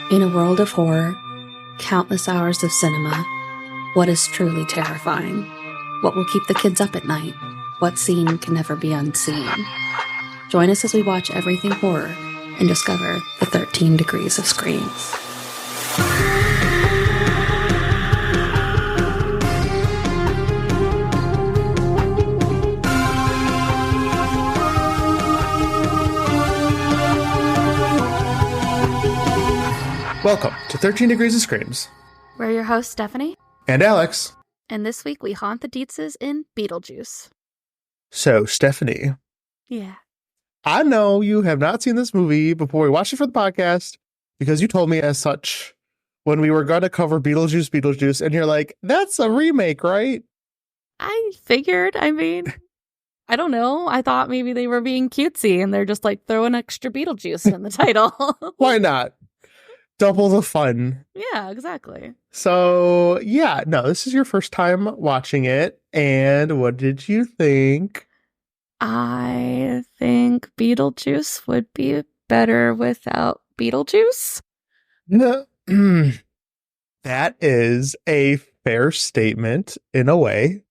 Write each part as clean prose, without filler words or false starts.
In a world of horror, countless hours of cinema, what is truly terrifying? What will keep the kids up at night? What scene can never be unseen? Join us as we watch everything horror and discover the 13 degrees of screams. Welcome to 13 Degrees of Screams. We're your hosts, Stephanie. And Alex. And this week we haunt the Deetzes in Beetlejuice. So, Stephanie. Yeah. I know you have not seen this movie before we watched it for the podcast because you told me as such when we were going to cover Beetlejuice, and you're like, that's a remake, right? I figured, I don't know. I thought maybe they were being cutesy and they're just like throwing extra Beetlejuice in the title. Why not? Double the fun. Yeah, exactly. So, yeah, no, this is your first time watching it. And what did you think? I think Beetlejuice would be better without Beetlejuice. No, that is a fair statement in a way.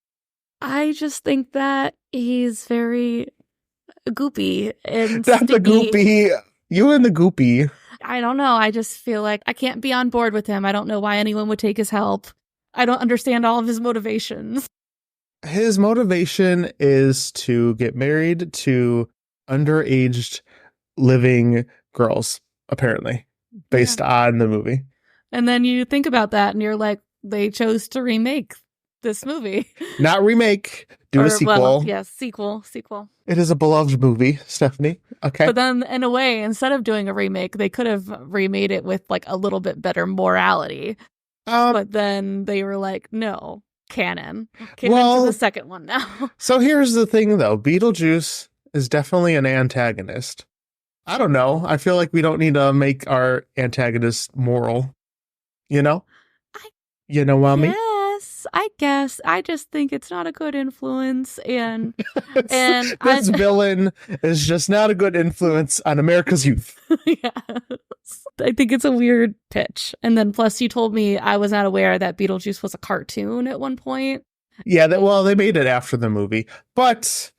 I just think that he's very goopy and Not the sticky. goopy. You and the goopy. I don't know. I just feel like I can't be on board with him. I don't know why anyone would take his help. I don't understand all of his motivations. His motivation is to get married to underaged living girls, apparently, based on the movie. And then you think about that and you're like, they chose to remake this movie. Not remake, do a sequel. Well, yes, sequel. It is a beloved movie, Stephanie. Okay. But then, in a way, instead of doing a remake, they could have remade it with like a little bit better morality. But then they were like, no, canon to the second one now. So here's the thing, though. Beetlejuice is definitely an antagonist. I don't know. I feel like we don't need to make our antagonist moral. You know? You know what I mean? Yes, I guess. I just think it's not a good influence, and this villain is just not a good influence on America's youth. Yes. I think it's a weird pitch. And then plus you told me I was not aware that Beetlejuice was a cartoon at one point. Yeah, they made it after the movie. But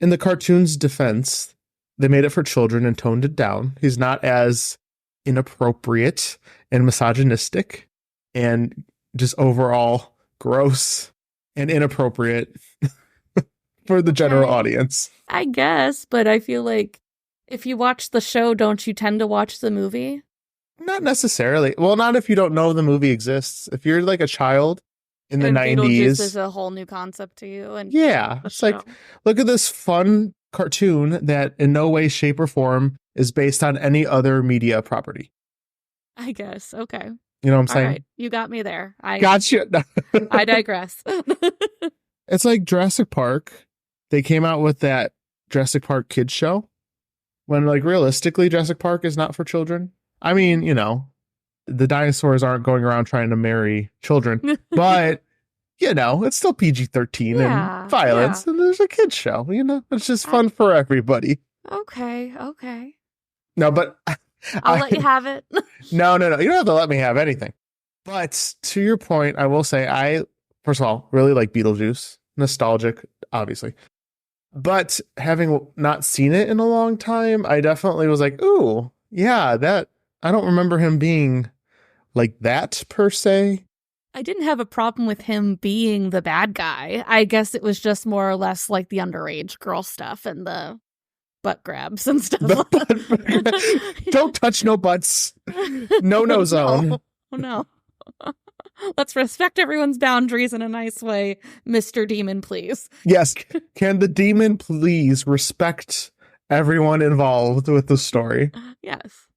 in the cartoon's defense, they made it for children and toned it down. He's not as inappropriate and misogynistic and just overall gross and inappropriate for the general audience. I guess, but I feel like if you watch the show, don't you tend to watch the movie? Not necessarily. Well, not if you don't know the movie exists. If you're like a child in the 90s. Beetlejuice is a whole new concept to you. And yeah, it's like, look at this fun cartoon that in no way, shape, or form is based on any other media property. I guess. Okay. You know what I'm saying? All right. You got me there. Gotcha. I digress. It's like Jurassic Park. They came out with that Jurassic Park kids show when, like, realistically, Jurassic Park is not for children. I mean, you know, the dinosaurs aren't going around trying to marry children, but, you know, it's still PG-13 and violence, and there's a kids show, you know? It's just fun for everybody. Okay. No, but I'll let you have it. No. You don't have to let me have anything. But to your point, I will say I, first of all, really like Beetlejuice. Nostalgic, obviously. But having not seen it in a long time, I definitely was like, ooh, yeah, that, I don't remember him being like that per se. I didn't have a problem with him being the bad guy. I guess it was just more or less like the underage girl stuff and the butt grabs and stuff. Don't touch no butts. No zone. No. Let's respect everyone's boundaries in a nice way, Mr. Demon, please. Yes. Can the demon please respect everyone involved with the story? Yes.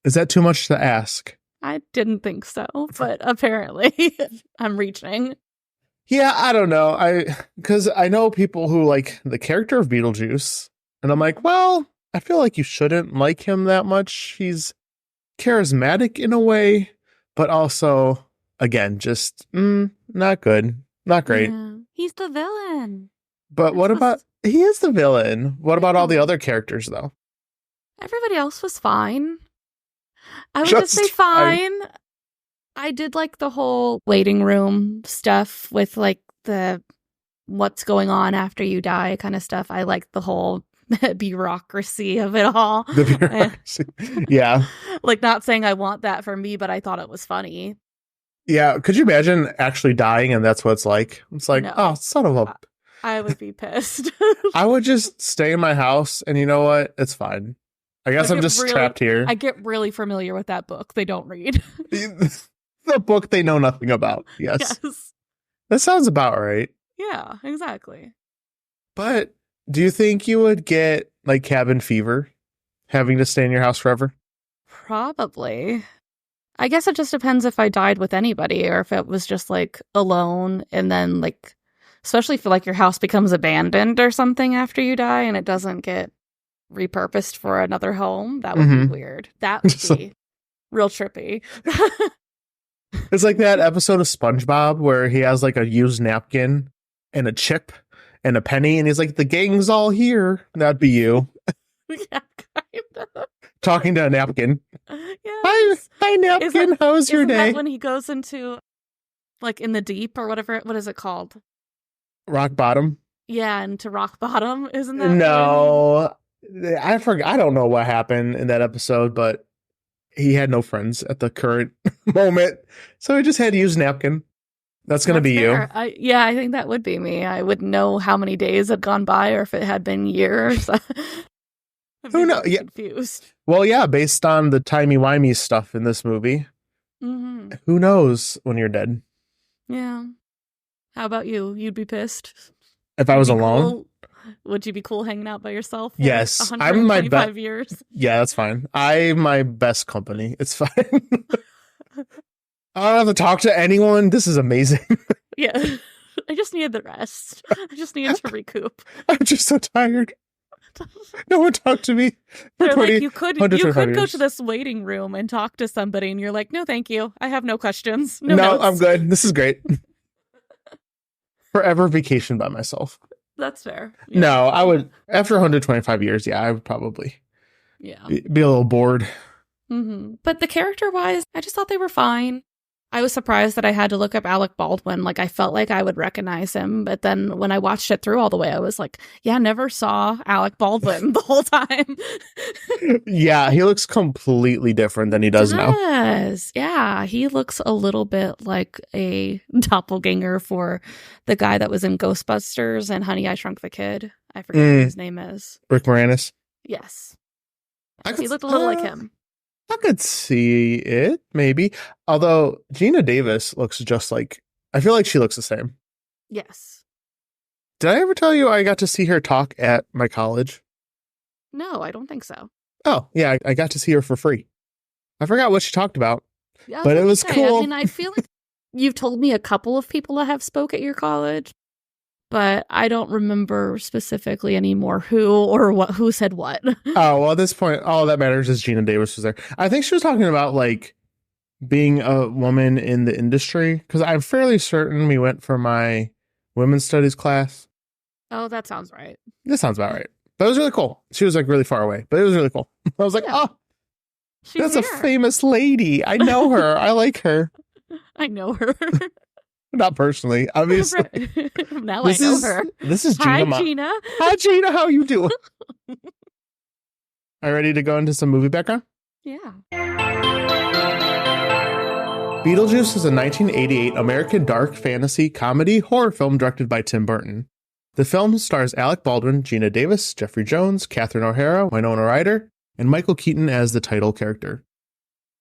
Is that too much to ask? I didn't think so, but apparently I'm reaching. Yeah, I don't know. Because I know people who like the character of Beetlejuice. And I'm like, well, I feel like you shouldn't like him that much. He's charismatic in a way, but also, again, just not good. Not great. Yeah. He's the villain. But what about, he is the villain. What about all the other characters, though? Everybody else was fine. I would just say fine. I did like the whole waiting room stuff with like the what's going on after you die kind of stuff. I like the whole bureaucracy of it all. The bureaucracy. Yeah. Like, not saying I want that for me, but I thought it was funny. Yeah. Could you imagine actually dying and that's what it's like? It's like, no. Oh, son of a... I would be pissed. I would just stay in my house and you know what? It's fine. I guess I'm just trapped here. I get really familiar with that book they don't read. The book they know nothing about. Yes. That sounds about right. Yeah, exactly. But do you think you would get like cabin fever having to stay in your house forever? Probably. I guess it just depends if I died with anybody or if it was just like alone and then like, especially if like your house becomes abandoned or something after you die and it doesn't get repurposed for another home. That would be weird. That would be real trippy. It's like that episode of SpongeBob where he has like a used napkin and a chip and a penny and he's like, the gang's all here. That'd be you. Yeah, kind of. Talking to a napkin. Yes. Hi napkin. How's your day? That when he goes into like in the deep or whatever, what is it called? Rock bottom. Yeah, into rock bottom. Isn't that? No, I forgot. I don't know what happened in that episode, but he had no friends at the current moment. So he just had to use napkin. That's going to be fair. You. I think that would be me. I wouldn't know how many days had gone by or if it had been years. Who knows? Yeah. Confused. Well, yeah, based on the timey-wimey stuff in this movie. Mm-hmm. Who knows when you're dead? Yeah. How about you? You'd be pissed? If I was alone? Cool? Would you be cool hanging out by yourself? For yes. I'm my best. Years? Yeah, that's fine. I'm my best company. It's fine. I don't have to talk to anyone. This is amazing. Yeah. I just needed the rest. I just needed to recoup. I'm just so tired. No one talked to me. Like, you could go to this waiting room and talk to somebody and you're like, no, thank you. I have no questions. No notes. I'm good. This is great. Forever vacation by myself. That's fair. Yeah. No, I would, after 125 years, yeah, I would probably be a little bored. Mm-hmm. But the character-wise, I just thought they were fine. I was surprised that I had to look up Alec Baldwin. Like, I felt like I would recognize him. But then when I watched it through all the way, I was like, yeah, never saw Alec Baldwin the whole time. Yeah, he looks completely different than he does now. Yeah, he looks a little bit like a doppelganger for the guy that was in Ghostbusters and Honey, I Shrunk the Kid. I forget what his name is. Rick Moranis? Yes. He looked a little like him. I could see it, maybe. Although Gina Davis looks just like, I feel like she looks the same. Yes. Did I ever tell you I got to see her talk at my college? No, I don't think so. Oh, yeah, I got to see her for free. I forgot what she talked about, but it was cool. I mean, I feel like you've told me a couple of people that have spoke at your college, but I don't remember specifically anymore who said what. Oh, well, at this point, all that matters is Gina Davis was there. I think she was talking about like being a woman in the industry, because I'm fairly certain we went for my women's studies class. Oh, that sounds right. That sounds about right. But it was really cool. She was like really far away, but it was really cool. I was like, that's a famous lady. I know her. I like her. I know her. Not personally, obviously. Now I know her. This is Gina. Hi, Gina. Hi, Gina. How you doing? Are you ready to go into some movie background? Yeah. Beetlejuice is a 1988 American dark fantasy comedy horror film directed by Tim Burton. The film stars Alec Baldwin, Gina Davis, Jeffrey Jones, Catherine O'Hara, Winona Ryder, and Michael Keaton as the title character.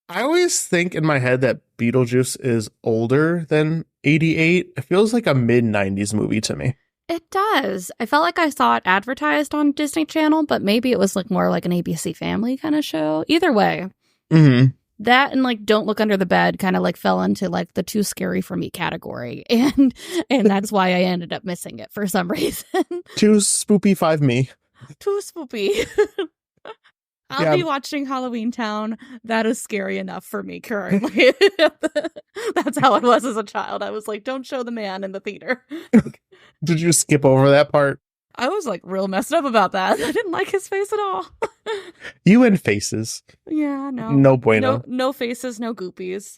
I always think in my head that Beetlejuice is older than 88. It feels like a mid-90s movie to me. It does. I felt like I saw it advertised on Disney Channel, but maybe it was like more like an ABC Family kind of show. Either way. Mm-hmm. That and like Don't Look Under the Bed kind of like fell into like the too scary for me category. And that's why I ended up missing it for some reason. Too spoopy 5 me. Too spoopy. I'll be watching Halloween Town. That is scary enough for me currently. That's how it was as a child. I was like, don't show the man in the theater. Did you skip over that part? I was like real messed up about that. I didn't like his face at all. You and faces. Yeah, no. No bueno. No faces, no goopies.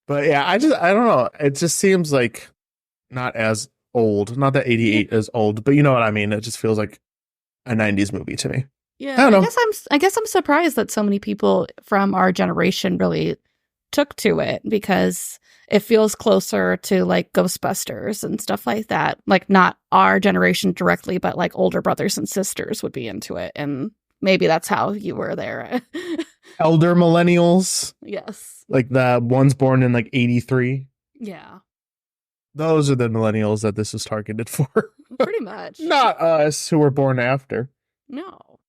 But yeah, I don't know. It just seems like not as old. Not that 88 is old, but you know what I mean. It just feels like a 90s movie to me. Yeah, I don't know. I guess I'm surprised that so many people from our generation really took to it, because it feels closer to like Ghostbusters and stuff like that. Like not our generation directly, but like older brothers and sisters would be into it, and maybe that's how you were there. Elder millennials. Yes. Like the ones born in like 83. Yeah. Those are the millennials that this is targeted for. Pretty much. Not us who were born after. No.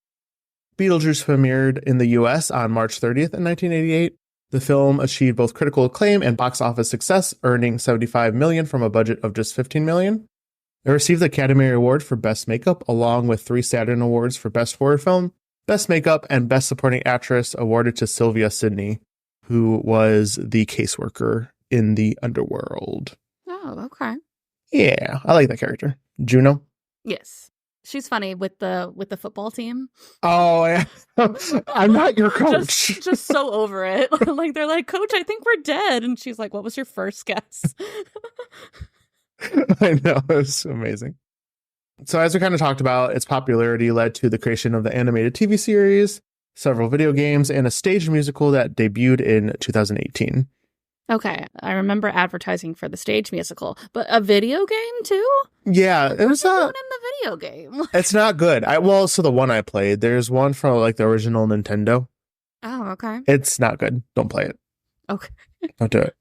Beetlejuice premiered in the US on March 30th in 1988. The film achieved both critical acclaim and box office success, earning $75 million from a budget of just $15 million. It received the Academy Award for Best Makeup, along with 3 Saturn Awards for Best Horror Film, Best Makeup, and Best Supporting Actress, awarded to Sylvia Sidney, who was the caseworker in the underworld. Oh, okay. Yeah, I like that character. Juno? Yes. She's funny with the football team. Oh, yeah. I'm not your coach. Just so over it. Like they're like, Coach, I think we're dead. And she's like, what was your first guess? I know. It's amazing. So as we kind of talked about, its popularity led to the creation of the animated TV series, several video games, and a stage musical that debuted in 2018. Okay. I remember advertising for the stage musical, but a video game too? Yeah, it was in the video game. It's not good. So the one I played, there's one from like the original Nintendo. Oh, okay. It's not good. Don't play it. Okay. Don't do it.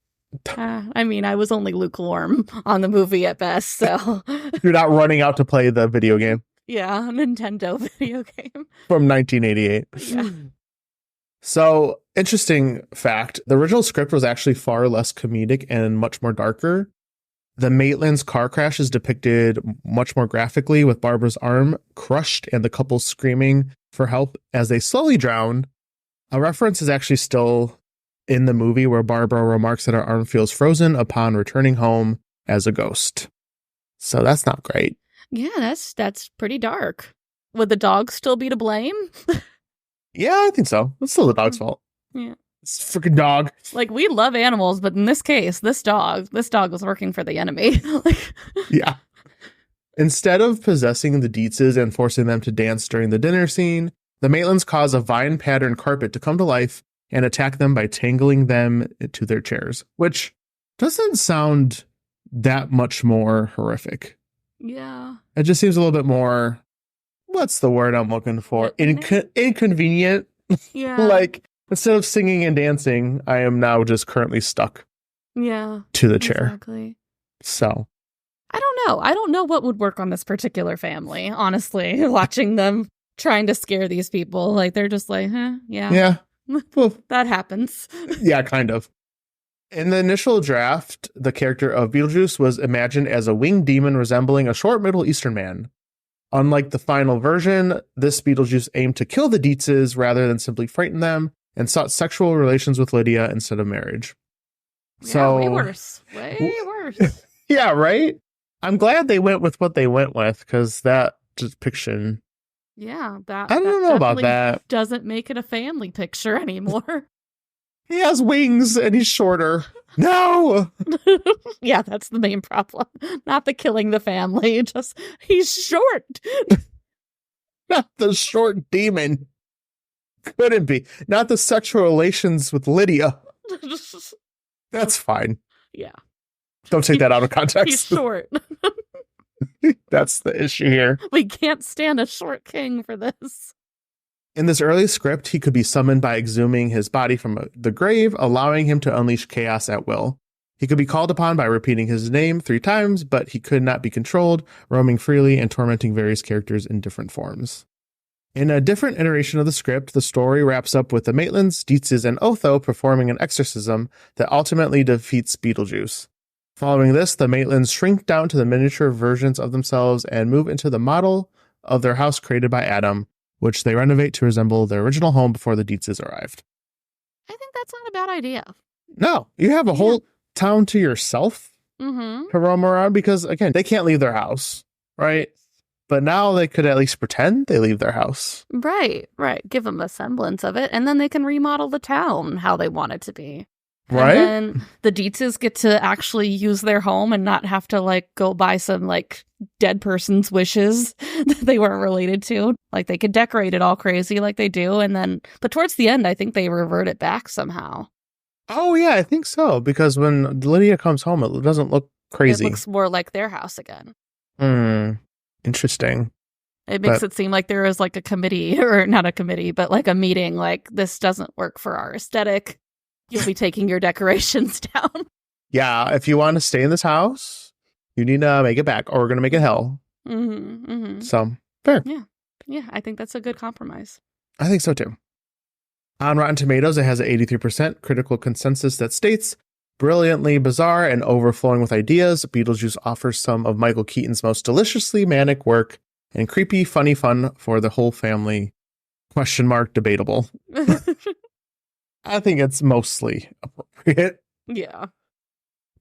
I mean, I was only lukewarm on the movie at best, so. You're not running out to play the video game. Yeah, a Nintendo video game. From 1988. Yeah. So, interesting fact, the original script was actually far less comedic and much more darker. The Maitland's car crash is depicted much more graphically, with Barbara's arm crushed and the couple screaming for help as they slowly drown. A reference is actually still in the movie where Barbara remarks that her arm feels frozen upon returning home as a ghost. So that's not great. Yeah, that's pretty dark. Would the dog still be to blame? Yeah, I think so. It's still the dog's fault. Yeah. It's a freaking dog. Like, we love animals, but in this case, this dog was working for the enemy. Yeah. Instead of possessing the Deetzes and forcing them to dance during the dinner scene, the Maitlands cause a vine-patterned carpet to come to life and attack them by tangling them to their chairs, which doesn't sound that much more horrific. Yeah. It just seems a little bit more, what's the word I'm looking for? Inconvenient. Yeah. Like, instead of singing and dancing, I am now just currently stuck to the chair. Exactly. So. I don't know. I don't know what would work on this particular family, honestly, watching them trying to scare these people. Like, they're just like, yeah. Yeah. Well, that happens. Yeah, kind of. In the initial draft, the character of Beetlejuice was imagined as a winged demon resembling a short Middle Eastern man. Unlike the final version, this Beetlejuice aimed to kill the Deetzes rather than simply frighten them, and sought sexual relations with Lydia instead of marriage. So, way worse. Way worse. Yeah, right? I'm glad they went with what they went with, because that depiction... Yeah, I don't know about that. Doesn't make it a family picture anymore. He has wings and he's shorter. No! Yeah, that's the main problem. Not the killing the family, just he's short. Not the short demon. Couldn't be. Not the sexual relations with Lydia. That's fine. Yeah. Don't take that out of context. He's short. That's the issue here. We can't stand a short king for this. In this early script, he could be summoned by exhuming his body from the grave, allowing him to unleash chaos at will. He could be called upon by repeating his name 3 times, but he could not be controlled, roaming freely and tormenting various characters in different forms. In a different iteration of the script, the story wraps up with the Maitlands, Deetzes, and Otho performing an exorcism that ultimately defeats Beetlejuice. Following this, the Maitlands shrink down to the miniature versions of themselves and move into the model of their house created by Adam, which they renovate to resemble their original home before the Deetzes arrived. I think that's not a bad idea. No, you have a whole town to yourself to roam around because, again, they can't leave their house, right? But now they could at least pretend they leave their house. Right. Give them a semblance of it, and then they can remodel the town how they want it to be. Right? And then the Deetzes get to actually use their home and not have to, like, go by some, like, dead person's wishes that they weren't related to. Like, they could decorate it all crazy like they do, and then... But towards the end, I think they revert it back somehow. Oh, yeah, I think so. Because when Lydia comes home, it doesn't look crazy. It looks more like their house again. Interesting. It makes it seem like there is, like, a committee, or not a committee, but, like, a meeting, like, this doesn't work for our aesthetic. You'll be taking your decorations down. Yeah, if you want to stay in this house, you need to make it back, or we're going to make it hell. So, fair. Yeah, I think that's a good compromise. I think so, too. On Rotten Tomatoes, it has an 83% critical consensus that states, brilliantly bizarre and overflowing with ideas, Beetlejuice offers some of Michael Keaton's most deliciously manic work and creepy, funny fun for the whole family. ? Debatable. I think it's mostly appropriate. Yeah.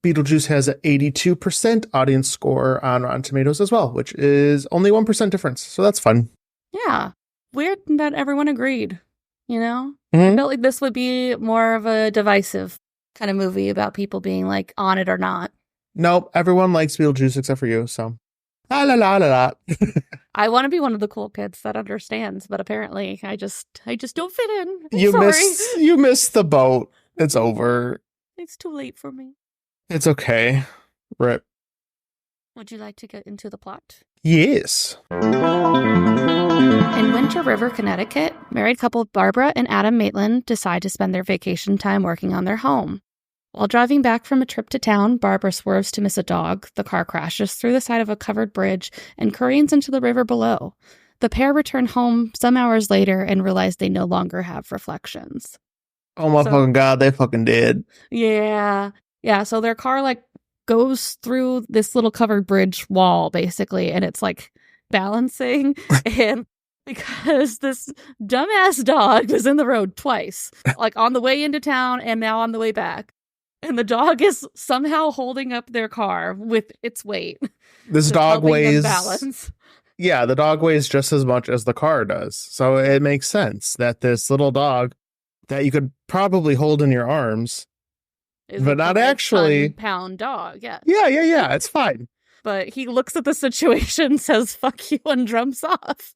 Beetlejuice has an 82% audience score on Rotten Tomatoes as well, which is only 1% difference. So that's fun. Yeah. Weird that everyone agreed, you know? I felt like this would be more of a divisive kind of movie about people being, like, on it or not. Nope. Everyone likes Beetlejuice except for you, so. La la la la la. I want to be one of the cool kids that understands, but apparently I just don't fit in. I'm sorry. You missed the boat. It's over. It's too late for me. It's okay. Rip. Would you like to get into the plot? Yes. In Winter River, Connecticut, married couple Barbara and Adam Maitland decide to spend their vacation time working on their home. While driving back from a trip to town, Barbara swerves to miss a dog. The car crashes through the side of a covered bridge and careens into the river below. The pair return home some hours later and realize they no longer have reflections. Oh my fucking God, they fucking did. Yeah. Yeah, so their car, like, goes through this little covered bridge wall, basically, and it's, like, balancing. And because this dumbass dog was in the road twice, like, on the way into town and now on the way back. And the dog is somehow holding up their car with its weight. This dog weighs... balance. Yeah, the dog weighs just as much as the car does. So it makes sense that this little dog that you could probably hold in your arms, but not actually... 10-pound dog, yeah. Yeah, it's fine. But he looks at the situation, says, fuck you, and jumps off.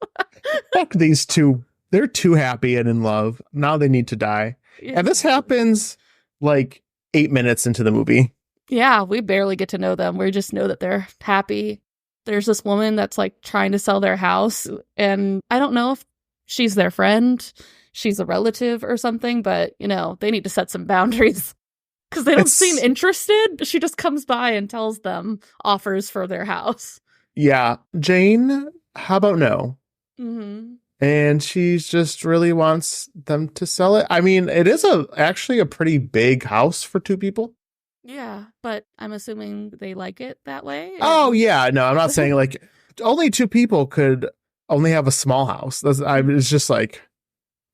Fuck these two. They're too happy and in love. Now they need to die. Yeah. And this happens, like... 8 minutes into the movie. Yeah, we barely get to know them. We just know that they're happy. There's this woman that's, like, trying to sell their house, and I don't know if she's their friend, she's a relative or something, but, you know, they need to set some boundaries because they don't seem interested. She just comes by and tells them offers for their house. Yeah. Jane, how about no? And she just really wants them to sell it. I mean, it is actually a pretty big house for two people. Yeah, but I'm assuming they like it that way. Oh, yeah. No, I'm not saying, like, only two people could only have a small house. It's just like,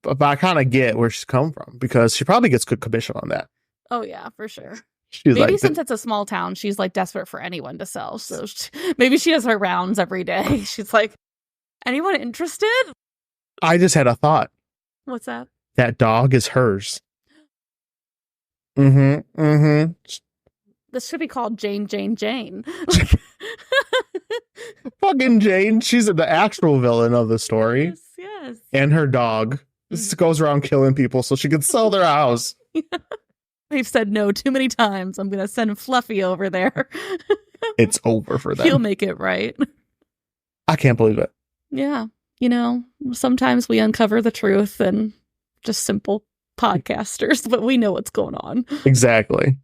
but I kind of get where she's come from because she probably gets good commission on that. Oh, yeah, for sure. She's maybe since it's a small town, she's, like, desperate for anyone to sell. So maybe she does her rounds every day. She's like, anyone interested? I just had a thought. What's that? That dog is hers. This should be called Jane. Fucking Jane. She's the actual villain of the story. Yes. And her dog. This goes around killing people so she can sell their house. They've said no too many times. I'm going to send Fluffy over there. It's over for them. He'll make it right. I can't believe it. Yeah. You know, sometimes we uncover the truth and just simple podcasters, but we know what's going on. Exactly.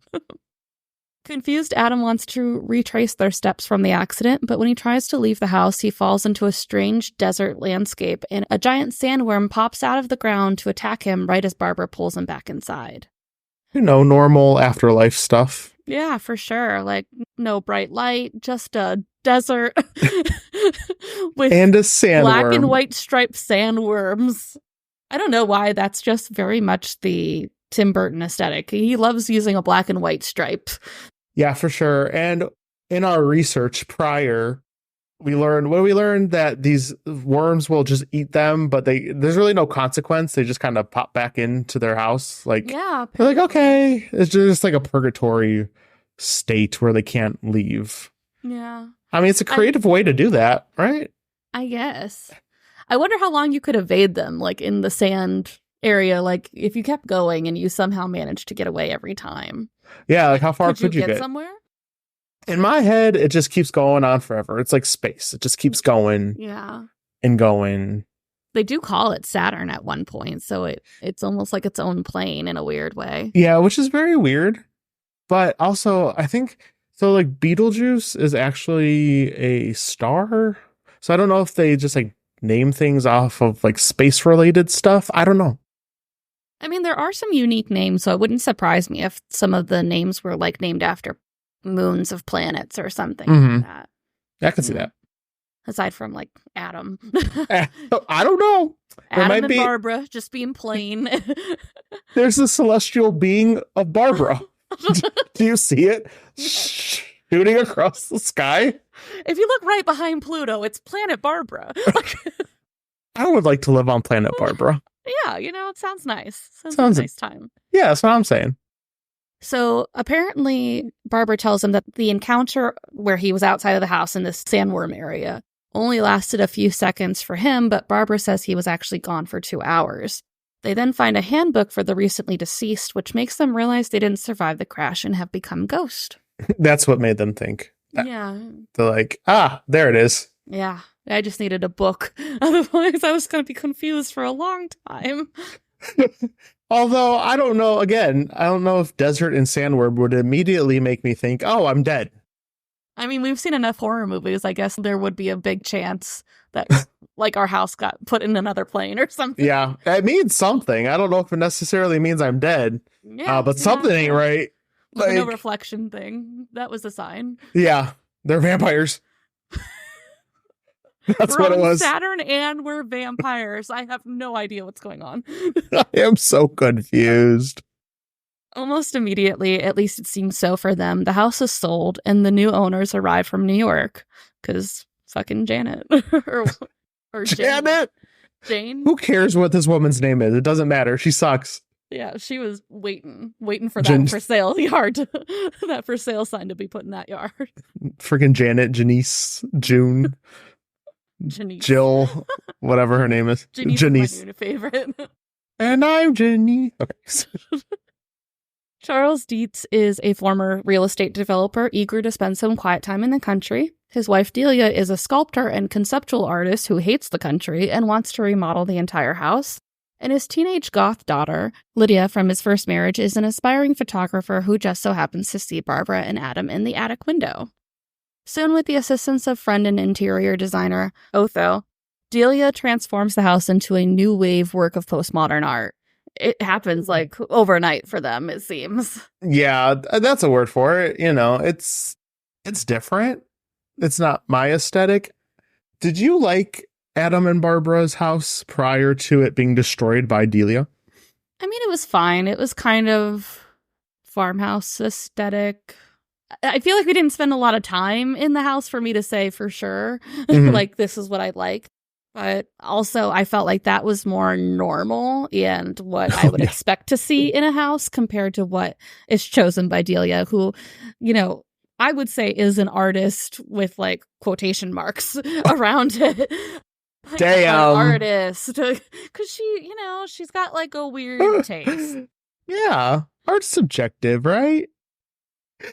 Confused, Adam wants to retrace their steps from the accident, but when he tries to leave the house, he falls into a strange desert landscape, and a giant sandworm pops out of the ground to attack him right as Barbara pulls him back inside. You know, normal afterlife stuff. Yeah, for sure. Like, no bright light, just a desert with and a sandworm. Black and white striped sandworms. I don't know why. That's just very much the Tim Burton aesthetic. He loves using a black and white stripe. Yeah, for sure. And in our research prior, we learned that these worms will just eat them, but there's really no consequence. They just kind of pop back into their house. Like, Yeah. they're like, okay, it's just like a purgatory state where they can't leave. Yeah. I mean, it's a creative way to do that, right? I guess. I wonder how long you could evade them, like in the sand area. Like if you kept going and you somehow managed to get away every time. Yeah, like how far could you get? Somewhere? In my head, it just keeps going on forever. It's like space. It just keeps going. Yeah. And going. They do call it Saturn at one point, so it's almost like its own plane in a weird way. Yeah, which is very weird. But also, I think, so like Beetlejuice is actually a star. So I don't know if they just like name things off of like space related stuff. I don't know. I mean, there are some unique names, so it wouldn't surprise me if some of the names were like named after moons of planets or something like that. I can see that. Aside from like Adam. I don't know. Adam and Barbara just being plain. There's a celestial being of Barbara. Do you see it? Shooting across the sky? If you look right behind Pluto, it's Planet Barbara. I would like to live on Planet Barbara. Yeah, it sounds nice. Sounds like a nice time. Yeah, that's what I'm saying. So apparently, Barbara tells him that the encounter where he was outside of the house in this sandworm area only lasted a few seconds for him, but Barbara says he was actually gone for 2 hours. They then find a handbook for the recently deceased, which makes them realize they didn't survive the crash and have become ghost. That's what made them think. Yeah. They're like, there it is. Yeah. I just needed a book. Otherwise, I was going to be confused for a long time. Although, I don't know, again, I don't know if desert and sandworm would immediately make me think, oh, I'm dead. I mean, we've seen enough horror movies. I guess there would be a big chance that like our house got put in another plane or something. Yeah, it means something. I don't know if it necessarily means I'm dead, but something ain't right. Like, no reflection thing. That was a sign. Yeah, they're vampires. That's we're what it was. Saturn and we're vampires. I have no idea what's going on. I am so confused. Almost immediately, at least it seems so for them, the house is sold and the new owners arrive from New York. Because fucking Janet. or Janet? Jane? Who cares what this woman's name is? It doesn't matter. She sucks. Yeah, she was waiting for that for sale yard, that for sale sign to be put in that yard. Freaking Janet, Janice, June, Janice. Jill, whatever her name is. Janice. Is my new favorite. And I'm Jenny. Okay. Charles Deetz is a former real estate developer eager to spend some quiet time in the country. His wife Delia is a sculptor and conceptual artist who hates the country and wants to remodel the entire house. And his teenage goth daughter, Lydia, from his first marriage, is an aspiring photographer who just so happens to see Barbara and Adam in the attic window. Soon, with the assistance of friend and interior designer Otho, Delia transforms the house into a new wave work of postmodern art. It happens like overnight for them, it seems. Yeah, that's a word for it. It's different. It's not my aesthetic. Did you like Adam and Barbara's house prior to it being destroyed by Delia? I mean, it was fine. It was kind of farmhouse aesthetic. I feel like we didn't spend a lot of time in the house for me to say for sure, like, this is what I like. But also, I felt like that was more normal and what I would expect to see in a house compared to what is chosen by Delia, who, I would say is an artist with like quotation marks around it. Damn. Artist. Because she, she's got like a weird taste. Yeah. Art's subjective, right?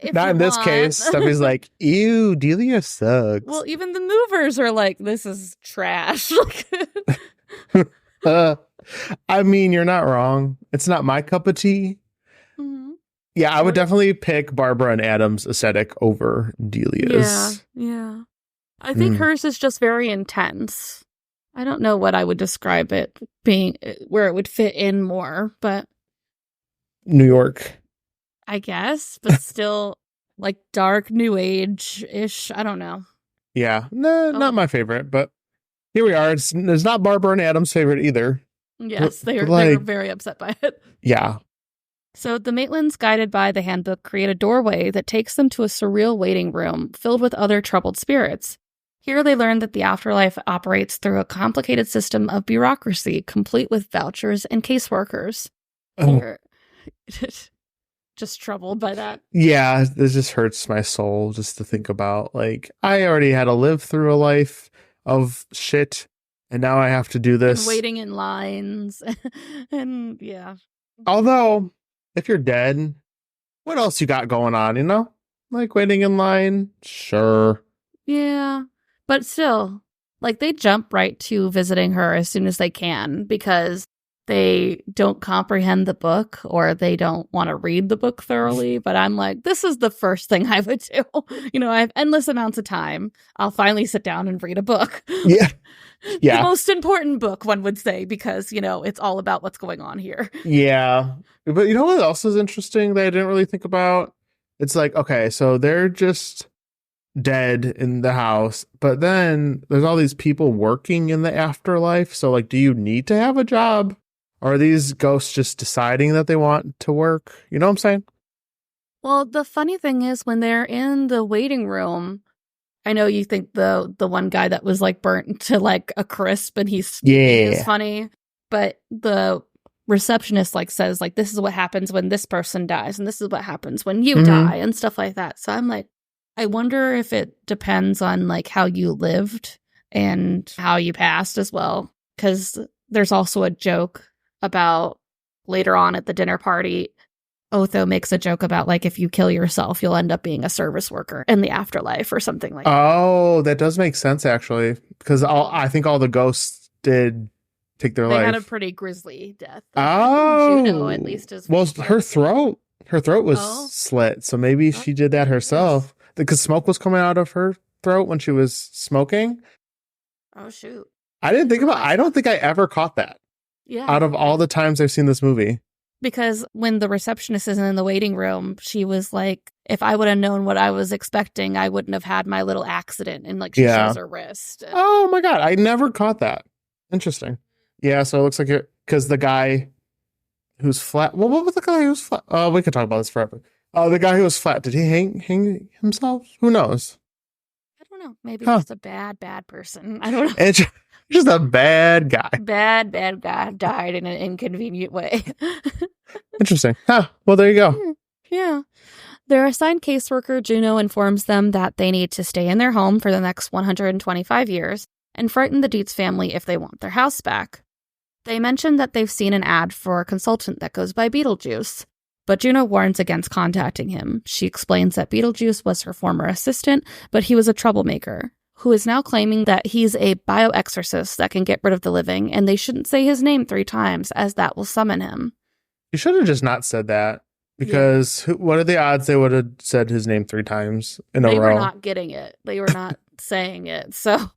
If not in this case. Stephanie's like, ew, Delia sucks. Well, even the movers are like, this is trash. I mean, you're not wrong. It's not my cup of tea. Mm-hmm. Yeah, I would definitely pick Barbara and Adam's aesthetic over Delia's. Yeah. I think hers is just very intense. I don't know what I would describe it being, where it would fit in more, but New York, I guess, but still like dark new age-ish. I don't know. Yeah, no, not my favorite, but here we are. It's not Barbara and Adam's favorite either. Yes, they were very upset by it. Yeah. So the Maitlands, guided by the Handbook, create a doorway that takes them to a surreal waiting room filled with other troubled spirits. Here they learn that the afterlife operates through a complicated system of bureaucracy, complete with vouchers and caseworkers. They're just troubled by that. Yeah, this just hurts my soul just to think about. Like, I already had to live through a life of shit, and now I have to do this. And waiting in lines. And yeah. Although, if you're dead, what else you got going on, you know? Like waiting in line? Sure. Yeah. But still, like, they jump right to visiting her as soon as they can because they don't comprehend the book or they don't want to read the book thoroughly. But I'm like, this is the first thing I would do. You know, I have endless amounts of time. I'll finally sit down and read a book. Yeah. Yeah. The most important book, one would say, because, you know, it's all about what's going on here. Yeah. But you know what else is interesting that I didn't really think about? It's like, okay, so they're just dead in the house, but then there's all these people working in the afterlife. So, like, do you need to have a job? Or are these ghosts just deciding that they want to work? You know what I'm saying? Well, the funny thing is when they're in the waiting room, I know you think the one guy that was like burnt to like a crisp and he's is funny, but the receptionist like says like, this is what happens when this person dies and this is what happens when you die and stuff like that. So I'm like, I wonder if it depends on like how you lived and how you passed as well. Because there's also a joke about later on at the dinner party, Otho makes a joke about like, if you kill yourself, you'll end up being a service worker in the afterlife or something like that. Oh, that does make sense actually. Because I think all the ghosts did take their life. They had a pretty grisly death. Oh. Juno at least is. Well, her throat was slit. So maybe she did that herself. Because smoke was coming out of her throat when she was smoking. Oh, shoot. I don't think I ever caught that. Yeah. Out of all the times I've seen this movie. Because when the receptionist is in the waiting room, she was like, if I would have known what I was expecting, I wouldn't have had my little accident. And like, she shows her wrist. Oh my God. I never caught that. Interesting. Yeah. So it looks like it, because the guy who's flat. Well, what was the guy who's flat? Oh, we could talk about this forever. Oh, the guy who was flat, did he hang himself? Who knows? I don't know. Maybe he's a bad person. I don't know. It's just a bad guy. Bad guy died in an inconvenient way. Interesting. Huh. Well, there you go. Yeah. Their assigned caseworker, Juno, informs them that they need to stay in their home for the next 125 years and frighten the Deetz family if they want their house back. They mention that they've seen an ad for a consultant that goes by Beetlejuice. But Juno warns against contacting him. She explains that Beetlejuice was her former assistant, but he was a troublemaker, who is now claiming that he's a bioexorcist that can get rid of the living, and they shouldn't say his name 3 times, as that will summon him. You should have just not said that, because what are the odds they would have said his name 3 times in a row? They were not getting it. They were not saying it. So,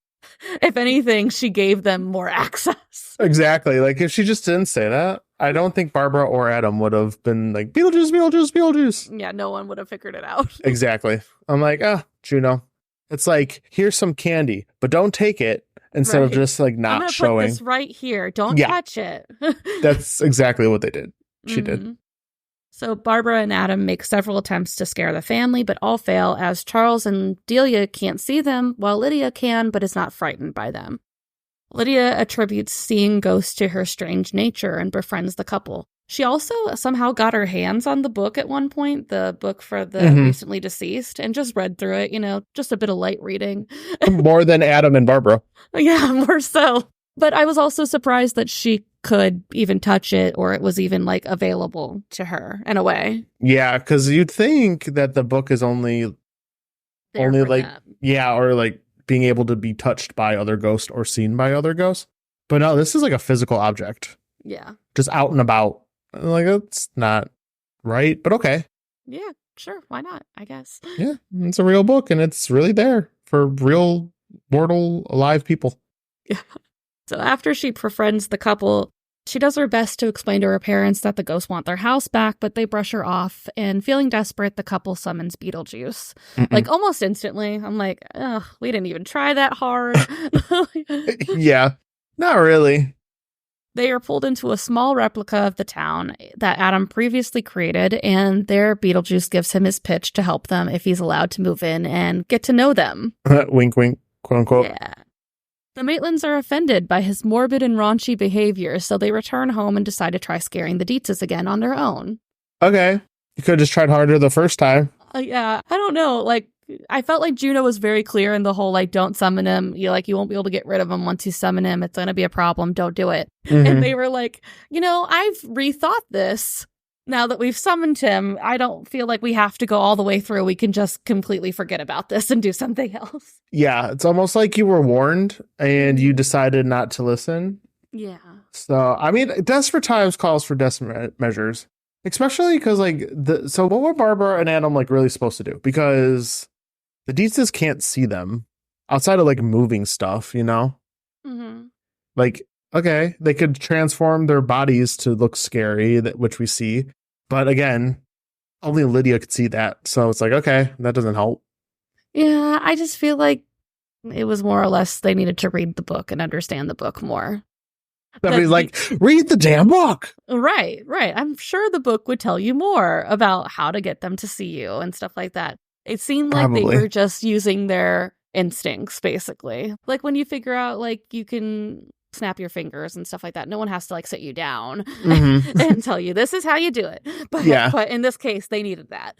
if anything, she gave them more access. Exactly. Like, if she just didn't say that, I don't think Barbara or Adam would have been like, Beetlejuice, Beetlejuice, Beetlejuice. Yeah, no one would have figured it out. Exactly. I'm like, Juno. It's like, here's some candy, but don't take it instead of just like not I'm gonna showing. Put this right here. Don't touch it. That's exactly what they did. She did. So Barbara and Adam make several attempts to scare the family, but all fail as Charles and Delia can't see them, while Lydia can, but is not frightened by them. Lydia attributes seeing ghosts to her strange nature and befriends the couple. She also somehow got her hands on the book at one point, the book for the recently deceased, and just read through it, you know, just a bit of light reading. More than Adam and Barbara. Yeah, more so. But I was also surprised that she could even touch it, or it was even like available to her in a way. Yeah, because you'd think that the book is only like them. Yeah, or like being able to be touched by other ghosts or seen by other ghosts. But no, this is like a physical object. Yeah. Just out and about. Like, that's not right, but okay. Yeah, sure. Why not? I guess. Yeah, it's a real book and it's really there for real, mortal, alive people. Yeah. So after she befriends the couple, she does her best to explain to her parents that the ghosts want their house back, but they brush her off, and feeling desperate, the couple summons Beetlejuice. Like, almost instantly. I'm like, ugh, we didn't even try that hard. Yeah, not really. They are pulled into a small replica of the town that Adam previously created, and there Beetlejuice gives him his pitch to help them if he's allowed to move in and get to know them. Wink, wink. quote unquote. Yeah. The Maitlands are offended by his morbid and raunchy behavior, so they return home and decide to try scaring the Deetzes again on their own. Okay. You could have just tried harder the first time. Yeah, I don't know. Like, I felt like Juno was very clear in the whole, like, don't summon him. You won't be able to get rid of him once you summon him. It's going to be a problem. Don't do it. Mm-hmm. And they were like, I've rethought this. Now that we've summoned him, I don't feel like we have to go all the way through. We can just completely forget about this and do something else. Yeah, it's almost like you were warned and you decided not to listen. Yeah. So, I mean, desperate times calls for desperate measures. Especially because, like, so what were Barbara and Adam, like, really supposed to do? Because the Deetzes can't see them outside of, like, moving stuff, Mm-hmm. Like, okay, they could transform their bodies to look scary, which we see. But again, only Lydia could see that. So it's like, okay, that doesn't help. Yeah, I just feel like it was more or less they needed to read the book and understand the book more. Somebody's like, read the damn book. Right. I'm sure the book would tell you more about how to get them to see you and stuff like that. It seemed like Probably. they were just using their instincts, basically. Like when you figure out, like, you can snap your fingers and stuff like that. No one has to, like, sit you down and tell you, this is how you do it. But in this case, they needed that.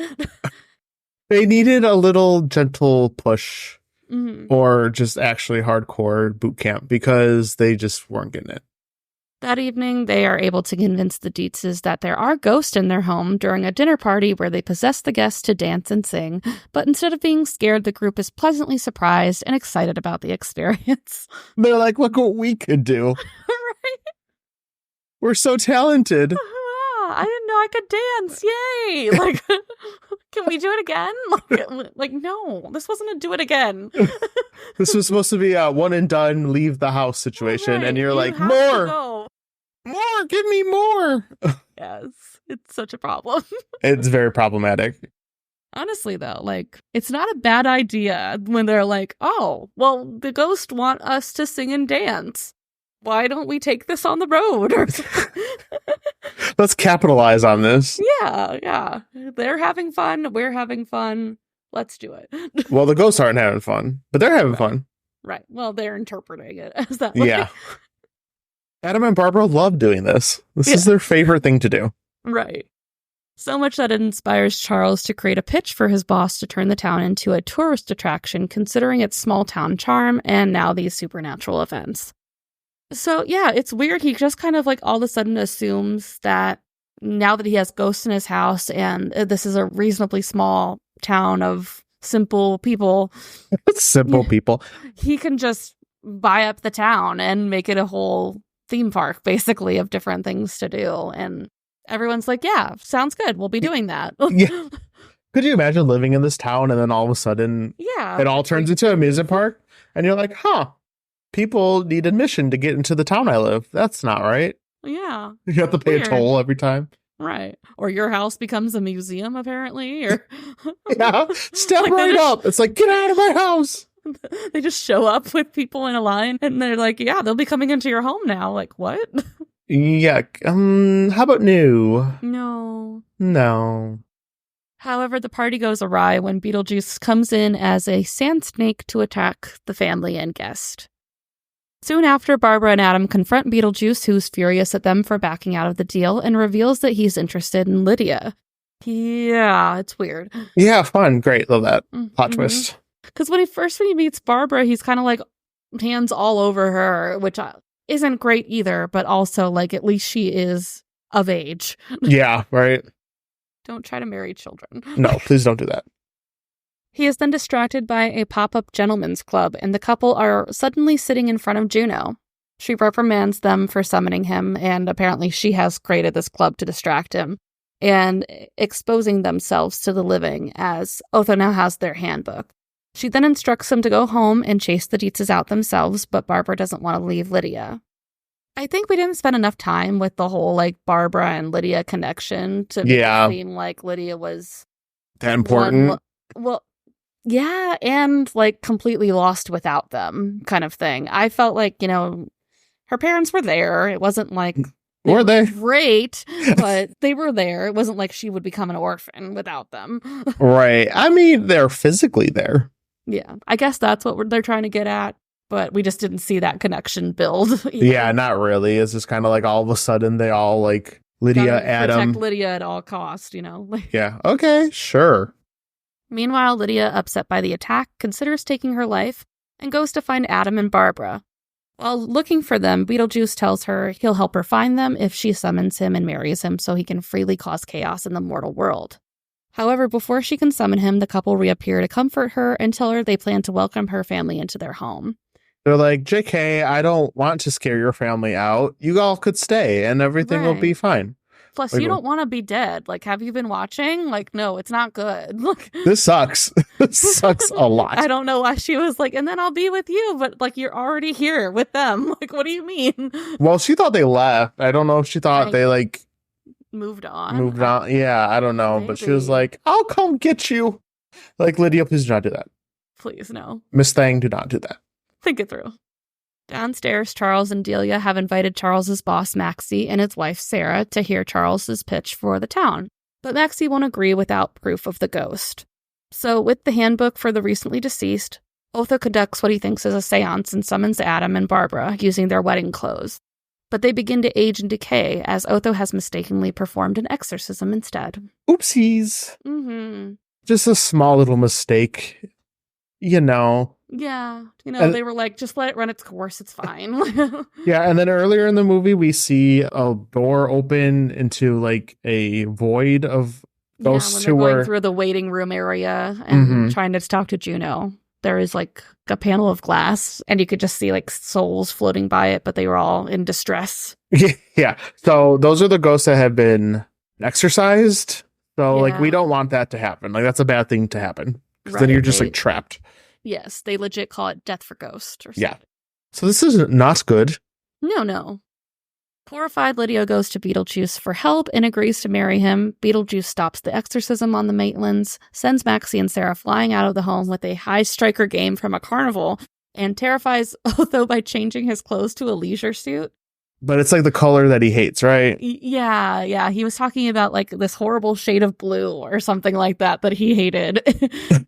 They needed a little gentle push or just actually hardcore boot camp because they just weren't getting it. That evening, they are able to convince the Deetzes that there are ghosts in their home during a dinner party where they possess the guests to dance and sing. But instead of being scared, the group is pleasantly surprised and excited about the experience. They're like, look what we could do. Right? We're so talented. I didn't know I could dance. Yay! Like, can we do it again? Like, no, this wasn't a do it again. This was supposed to be a one and done, leave the house situation. Right. And you're like, have more, to go. more, give me more. Yes, it's such a problem. It's very problematic. Honestly, though, like, it's not a bad idea when they're like, oh, well, the ghosts want us to sing and dance. Why don't we take this on the road? Let's capitalize on this. Yeah. They're having fun. We're having fun. Let's do it. Well, the ghosts aren't having fun, but they're having fun. Right. Well, they're interpreting it as that way. Yeah. Adam and Barbara love doing this. This is their favorite thing to do. Right. So much that it inspires Charles to create a pitch for his boss to turn the town into a tourist attraction, considering its small town charm and now these supernatural events. So, yeah, it's weird. He just kind of, like, all of a sudden assumes that now that he has ghosts in his house and this is a reasonably small town of simple people. Simple people. He can just buy up the town and make it a whole theme park, basically, of different things to do. And everyone's like, yeah, sounds good. We'll be doing that. Yeah. Could you imagine living in this town and then all of a sudden it all turns into an amusement park? And you're like, huh. People need admission to get into the town I live. That's not right. Yeah. You have to pay a toll every time. Right. Or your house becomes a museum, apparently. Or yeah. Step like right up. It's like, get out of my house. They just show up with people in a line and they're like, yeah, they'll be coming into your home now. Like, what? Yeah. How about no? No. However, the party goes awry when Beetlejuice comes in as a sand snake to attack the family and guest. Soon after, Barbara and Adam confront Beetlejuice, who's furious at them for backing out of the deal, and reveals that he's interested in Lydia. Yeah, it's weird. Yeah, fun. Great. Love that. Plot twist. Because when he meets Barbara, he's kind of like hands all over her, which isn't great either, but also, like, at least she is of age. Yeah, right. Don't try to marry children. No, please don't do that. He is then distracted by a pop-up gentleman's club, and the couple are suddenly sitting in front of Juno. She reprimands them for summoning him, and apparently she has created this club to distract him, and exposing themselves to the living as Otho now has their handbook. She then instructs them to go home and chase the Deetzes out themselves, but Barbara doesn't want to leave Lydia. I think we didn't spend enough time with the whole, like, Barbara and Lydia connection to make it seem like Lydia was that important. Well, yeah, and, like, completely lost without them kind of thing. I felt like, her parents were there. It wasn't like were they great, but they were there. It wasn't like she would become an orphan without them. Right. I mean, they're physically there. Yeah, I guess that's what they're trying to get at, but we just didn't see that connection build. Yeah, not really. It's just kind of like all of a sudden they all like Lydia, Adam. Protect Lydia at all costs, Yeah, okay, sure. Meanwhile, Lydia, upset by the attack, considers taking her life and goes to find Adam and Barbara. While looking for them, Beetlejuice tells her he'll help her find them if she summons him and marries him so he can freely cause chaos in the mortal world. However, before she can summon him, the couple reappear to comfort her and tell her they plan to welcome her family into their home. They're like, JK, I don't want to scare your family out. You all could stay and everything will be fine. Plus, you don't want to be dead. Like, have you been watching? Like, no, it's not good. This sucks. This sucks a lot. I don't know why she was like, and then I'll be with you. But, like, you're already here with them. Like, what do you mean? Well, she thought they left. I don't know if she thought they, like... Moved on. Yeah, I don't know. Maybe. But she was like, I'll come get you. Like, Lydia, please do not do that. Please, no. Miss Thang, do not do that. Think it through. Downstairs, Charles and Delia have invited Charles's boss, Maxie, and his wife, Sarah, to hear Charles's pitch for the town. But Maxie won't agree without proof of the ghost. So, with the handbook for the recently deceased, Otho conducts what he thinks is a seance and summons Adam and Barbara using their wedding clothes. But they begin to age and decay as Otho has mistakenly performed an exorcism instead. Oopsies. Mm-hmm. Just a small little mistake. Yeah, they were like, just let it run its course, it's fine. Yeah, and then earlier in the movie, we see a door open into, like, a void of ghosts who were going through the waiting room area and trying to talk to Juno. There is, like, a panel of glass, and you could just see, like, souls floating by it, but they were all in distress. Yeah, so those are the ghosts that have been exorcised. So, like, we don't want that to happen. Like, that's a bad thing to happen. Because then you're just, like, trapped. Yes, they legit call it death for ghost or something. Yeah. So this is not good. No. Horrified, Lydia goes to Beetlejuice for help and agrees to marry him. Beetlejuice stops the exorcism on the Maitlands, sends Maxie and Sarah flying out of the home with a high striker game from a carnival, and terrifies Otho by changing his clothes to a leisure suit. But it's like the color that he hates, right? Yeah. He was talking about like this horrible shade of blue or something like that he hated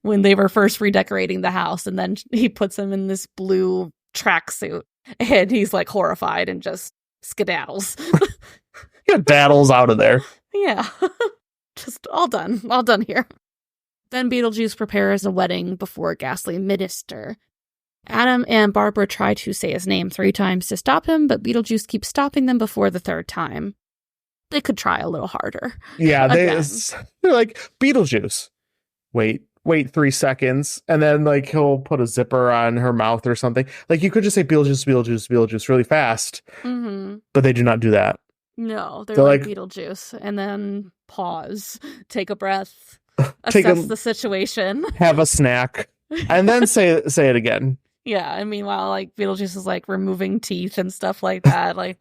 when they were first redecorating the house. And then he puts him in this blue tracksuit and he's like horrified and just skedaddles. Skedaddles out of there. Yeah. Just all done here. Then Beetlejuice prepares a wedding before a ghastly minister. Adam and Barbara try to say his name 3 times to stop him, but Beetlejuice keeps stopping them before the 3rd time. They could try a little harder. Yeah, they're like, Beetlejuice. Wait 3 seconds, and then like he'll put a zipper on her mouth or something. Like you could just say Beetlejuice really fast, but they do not do that. No, they're like Beetlejuice, and then pause, take a breath, assess the situation, have a snack, and then say it again. Yeah, and meanwhile, like, Beetlejuice is, like, removing teeth and stuff like that. Like,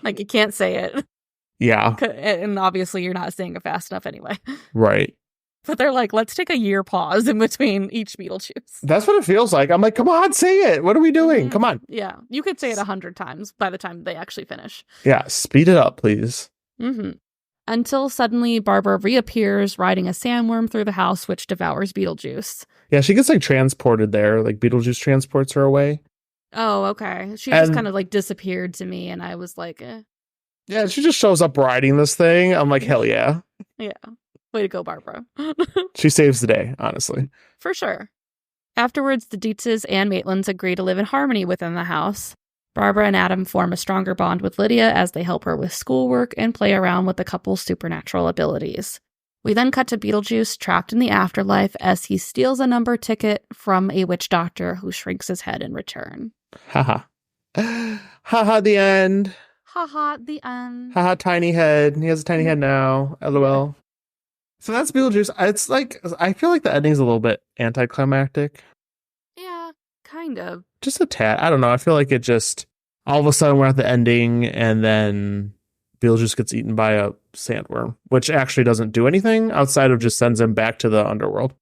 like you can't say it. Yeah. And obviously you're not saying it fast enough anyway. Right. But they're like, let's take a year pause in between each Beetlejuice. That's what it feels like. I'm like, come on, say it. What are we doing? Come on. Yeah. You could say it 100 times by the time they actually finish. Yeah. Speed it up, please. Until suddenly Barbara reappears riding a sandworm through the house, which devours Beetlejuice. Yeah, she gets like transported there. Like Beetlejuice transports her away. Oh, okay. She just kind of like disappeared to me, and I was like, eh. Yeah, she just shows up riding this thing. I'm like, hell yeah. Yeah. Way to go, Barbara. She saves the day, honestly. For sure. Afterwards, the Deetzes and Maitlands agree to live in harmony within the house. Barbara and Adam form a stronger bond with Lydia as they help her with schoolwork and play around with the couple's supernatural abilities. We then cut to Beetlejuice trapped in the afterlife as he steals a number ticket from a witch doctor who shrinks his head in return. Haha. Haha, the end. Haha, the end. Haha, tiny head. He has a tiny head now. LOL. So that's Beetlejuice. It's like, I feel like the ending's a little bit anticlimactic. Yeah, kind of. Just a tad. I don't know. I feel like it just, all of a sudden we're at the ending and then Beetlejuice gets eaten by a sandworm, which actually doesn't do anything outside of just sends him back to the underworld.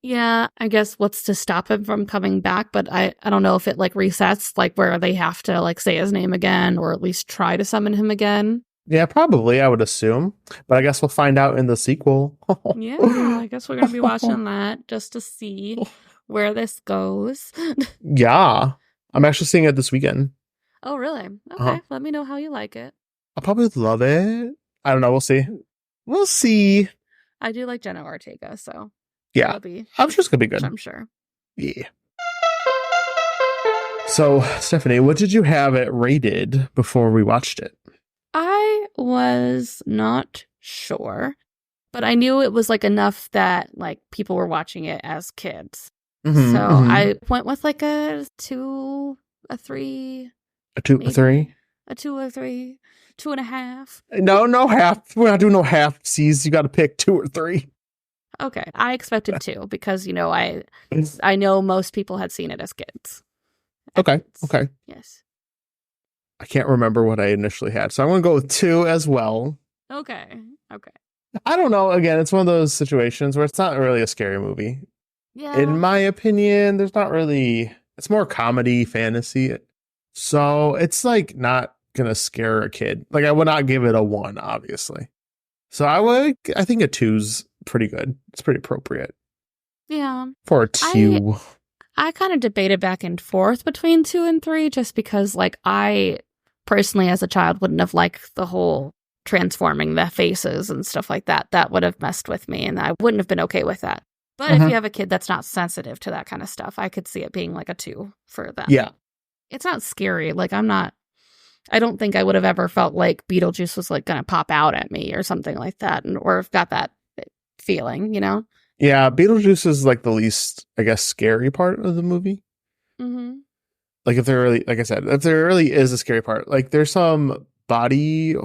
Yeah, I guess what's to stop him from coming back, but I don't know if it like resets, like where they have to like say his name again or at least try to summon him again. Yeah, probably, I would assume. But I guess we'll find out in the sequel. Yeah, I guess we're going to be watching that just to see where this goes. Yeah. I'm actually seeing it this weekend. Oh, really? Okay. Let me know how you like it. I'll probably love it. I don't know. We'll see. We'll see. I do like Jenna Ortega, so yeah. I'm sure it's going to be good. I'm sure. Yeah. So, Stephanie, what did you have it rated before we watched it? I was not sure, but I knew it was like enough that like people were watching it as kids. So I went with like a 2, a 3. A 2, a 3? A 2 or 3, 2.5. No half. We're not doing no half C's. You got to pick 2 or 3. Okay. I expected 2 because, you know, I know most people had seen it as kids. Okay. Yes. I can't remember what I initially had, so I'm going to go with 2 as well. Okay. I don't know. Again, it's one of those situations where it's not really a scary movie. Yeah. In my opinion, there's not really... It's more comedy, fantasy. So it's like not going to scare a kid. Like I would not give it a 1, obviously. So I think a 2's pretty good. It's pretty appropriate. Yeah. For a 2. I kind of debated back and forth between 2 and 3 just because, like, I personally as a child wouldn't have liked the whole transforming the faces and stuff like that. That would have messed with me and I wouldn't have been okay with that. But if you have a kid that's not sensitive to that kind of stuff, I could see it being like a 2 for them. Yeah. It's not scary. Like, I don't think I would have ever felt like Beetlejuice was like going to pop out at me or something like that, or got that feeling, you know? Yeah, Beetlejuice is like the least, I guess, scary part of the movie. Mm-hmm. Like if there really, like I said, if there really is a scary part, like there's some body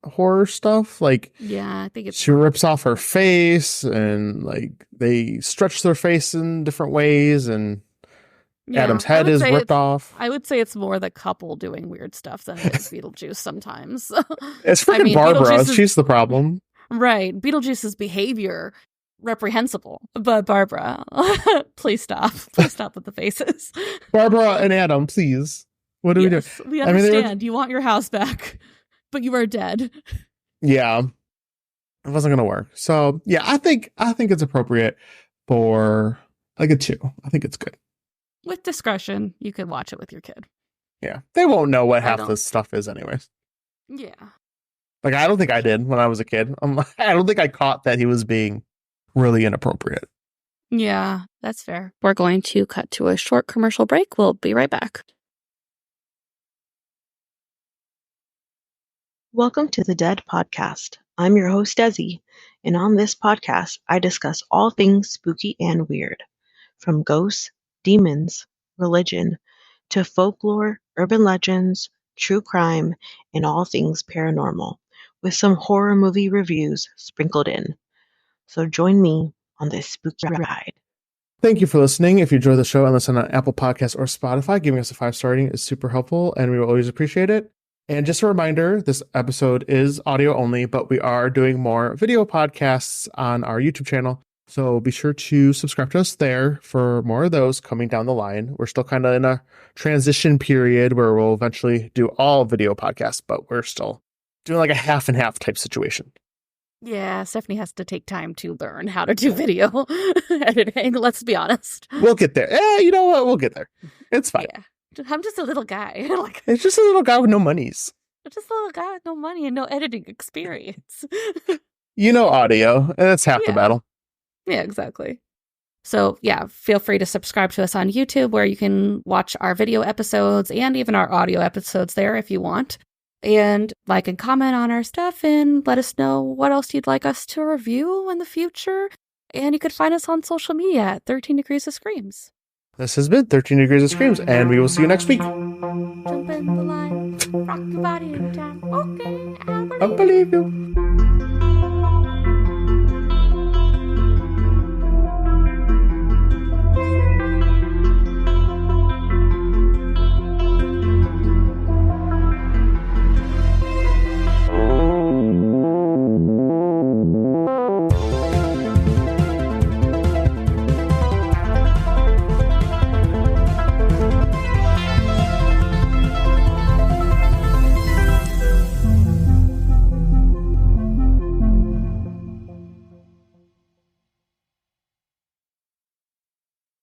horror stuff. Like yeah, I think she rips off her face and like they stretch their face in different ways and Adam's head is ripped off. I would say it's more the couple doing weird stuff than it is Beetlejuice sometimes. It's freaking Barbara. She's the problem. Right. Beetlejuice's behavior, reprehensible. But Barbara, please stop. Please stop with the faces. Barbara and Adam, please. What do we do? We understand. You want your house back, but you are dead. Yeah. It wasn't going to work. So, yeah, I think it's appropriate for like a 2. I think it's good. With discretion, you could watch it with your kid. Yeah. They won't know what half this stuff is anyways. Yeah. Like, I don't think I did when I was a kid. I don't think I caught that he was being really inappropriate. Yeah, that's fair. We're going to cut to a short commercial break. We'll be right back. Welcome to the Dead Podcast. I'm your host, Desi, and on this podcast, I discuss all things spooky and weird, from ghosts, demons, religion, to folklore, urban legends, true crime, and all things paranormal, with some horror movie reviews sprinkled in. So join me on this spooky ride. Thank you for listening. If you enjoy the show and listen on Apple Podcasts or Spotify, giving us a 5-star rating is super helpful, and we will always appreciate it. And just a reminder, this episode is audio only, but we are doing more video podcasts on our YouTube channel. So be sure to subscribe to us there for more of those coming down the line. We're still kind of in a transition period where we'll eventually do all video podcasts, but we're still doing like a half and half type situation. Yeah, Stephanie has to take time to learn how to do video editing. Let's be honest. We'll get there. You know what? We'll get there. It's fine. Yeah. I'm just a little guy. It's just a little guy with no monies. Just a little guy with no money and no editing experience. Audio, and that's half the battle. Yeah, exactly. So, yeah, feel free to subscribe to us on YouTube where you can watch our video episodes and even our audio episodes there if you want. And like and comment on our stuff and let us know what else you'd like us to review in the future. And you could find us on social media at 13 Degrees of Screams. This has been 13 Degrees of Screams, and we will see you next week. Jump in the line, rock your body in time. Okay, I believe you.